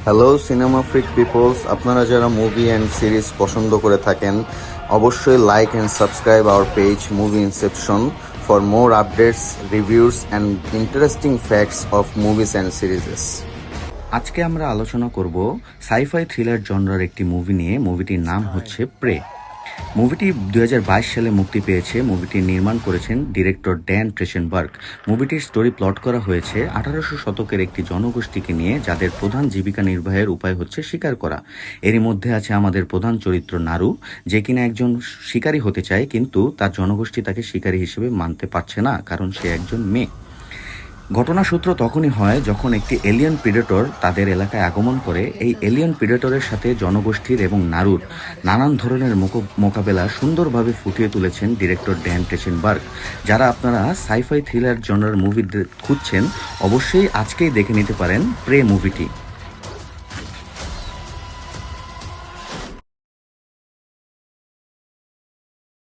Hello cinema freak people's, আপনারা যারা movie and series পছন্দ করে থাকেন অবশ্যই like and subscribe our page movie Inception for more updates, reviews and interesting facts of movies and series. আজকে আমরা আলোচনা করব সাইফাই থ্রিলার জনরার একটি মুভি নিয়ে। মুভিটির নাম হচ্ছে প্রে। মুভিটি 2022 সালে মুক্তি পেয়েছে। মুভিটি নির্মাণ করেছেন ডিরেক্টর ড্যান ট্রেসেনবার্গ। মুভিটির স্টোরি প্লট করা হয়েছে 1800 শতকের একটি জনগোষ্ঠীকে নিয়ে, যাদের প্রধান জীবিকা নির্বাহের উপায় হচ্ছে শিকার করা। এরই মধ্যে আছে আমাদের প্রধান চরিত্র নারু, যে কিনা একজন শিকারী হতে চায়, কিন্তু তার জনগোষ্ঠী তাকে শিকারী হিসেবে মানতে পারছে না, কারণ সে একজন মেয়ে। ঘটনাসূত্র তখনই হয় যখন একটি এলিয়েন প্রিডেটর তাদের এলাকায় আগমন করে। এই এলিয়েন প্রিডেটরের সাথে জনগোষ্ঠীর এবং নারুর নানান ধরনের মোকাবেলা সুন্দরভাবে ফুটিয়ে তুলেছেন ডিরেক্টর ড্যান ট্রেসেনবার্গ। যারা আপনারা সাইফাই থ্রিলার জনরার মুভি খুঁজছেন অবশ্যই আজকেই দেখে নিতে পারেন প্রে মুভিটি।